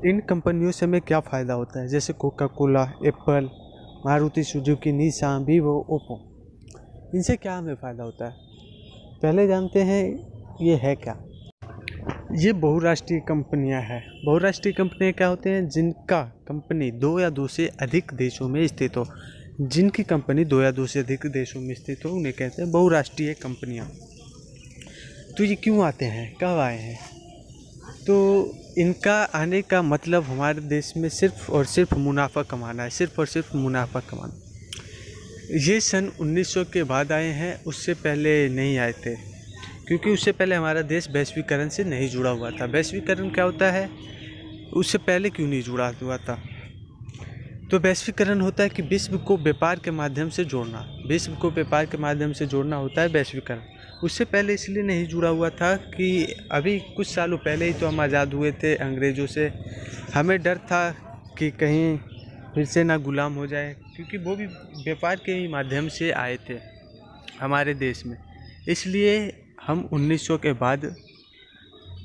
इन कंपनियों से हमें क्या फ़ायदा होता है, जैसे Coca Cola, Apple, Maruti Suzuki, Nissan, Vivo, Oppo, इनसे क्या हमें फ़ायदा होता है? पहले जानते हैं ये है क्या। ये बहुराष्ट्रीय कंपनियां हैं। बहुराष्ट्रीय कंपनियां क्या होते हैं? जिनका कंपनी दो या दो से अधिक देशों में स्थित हो। जिनकी कंपनी दो या दो से अधिक देशों में स्थित हो उन्हें कहते हैं बहुराष्ट्रीय कंपनियां। तो ये क्यों आते हैं, कब आए हैं? तो इनका आने का मतलब हमारे देश में सिर्फ और सिर्फ मुनाफा कमाना है, सिर्फ और सिर्फ मुनाफा कमाना। ये सन 1900 के बाद आए हैं, उससे पहले नहीं आए थे, क्योंकि उससे पहले हमारा देश वैश्वीकरण से नहीं जुड़ा हुआ था। वैश्वीकरण क्या होता है, उससे पहले क्यों नहीं जुड़ा हुआ था? तो वैश्वीकरण होता है कि विश्व को व्यापार के माध्यम से जोड़ना, विश्व को व्यापार के माध्यम से जोड़ना होता है वैश्वीकरण। उससे पहले इसलिए नहीं जुड़ा हुआ था कि अभी कुछ सालों पहले ही तो हम आज़ाद हुए थे अंग्रेज़ों से। हमें डर था कि कहीं फिर से ना गुलाम हो जाए, क्योंकि वो भी व्यापार के ही माध्यम से आए थे हमारे देश में। इसलिए हम 1900 के बाद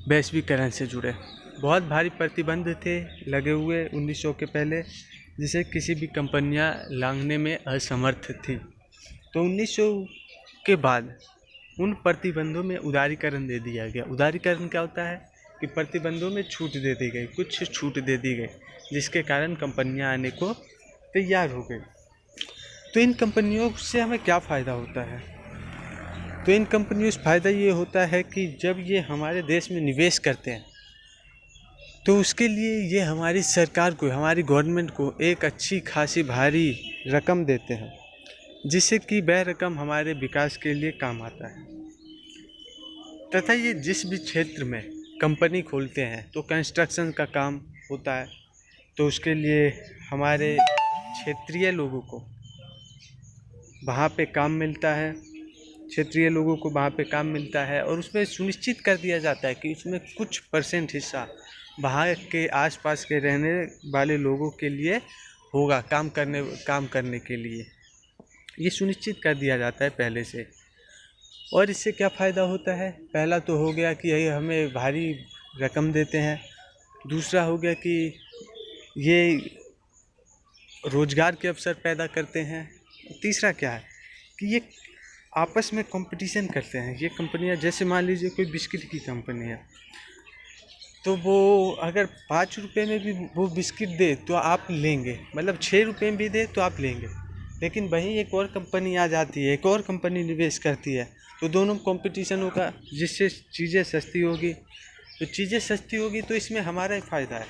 वैश्वीकरण से जुड़े। बहुत भारी प्रतिबंध थे लगे हुए 1900 के पहले, जिसे किसी भी कंपनियां लांघने में असमर्थ थी। तो 1900 के बाद उन प्रतिबंधों में उदारीकरण दे दिया गया। उदारीकरण क्या होता है कि प्रतिबंधों में छूट दे दी गई, कुछ छूट दे दी गई, जिसके कारण कंपनियां आने को तैयार हो गई। तो इन कंपनियों से हमें क्या फ़ायदा होता है? तो इन कंपनियों से फ़ायदा ये होता है कि जब ये हमारे देश में निवेश करते हैं तो उसके लिए ये हमारी सरकार को, हमारी गवर्नमेंट को एक अच्छी खासी भारी रकम देते हैं, जिससे कि वह रकम हमारे विकास के लिए काम आता है। तथा ये जिस भी क्षेत्र में कंपनी खोलते हैं तो कंस्ट्रक्शन का काम होता है, तो उसके लिए हमारे क्षेत्रीय लोगों को वहाँ पे काम मिलता है, क्षेत्रीय लोगों को वहाँ पे काम मिलता है। और उसमें सुनिश्चित कर दिया जाता है कि उसमें कुछ % हिस्सा वहाँ के आसपास के रहने वाले लोगों के लिए होगा, काम करने के लिए ये सुनिश्चित कर दिया जाता है पहले से। और इससे क्या फ़ायदा होता है? पहला तो हो गया कि ये हमें भारी रकम देते हैं। दूसरा हो गया कि ये रोज़गार के अवसर पैदा करते हैं। तीसरा क्या है कि ये आपस में कंपटीशन करते हैं। ये कंपनियां, जैसे मान लीजिए कोई बिस्किट की कंपनी है, तो वो अगर 5 रुपये में भी वो बिस्किट दे तो आप लेंगे, मतलब 6 रुपये में भी दे तो आप लेंगे। लेकिन वहीं एक और कंपनी आ जाती है, एक और कंपनी निवेश करती है, तो दोनों कंपटीशन होगा, जिससे चीज़ें सस्ती होगी। तो चीज़ें सस्ती होगी तो इसमें हमारा ही फ़ायदा है।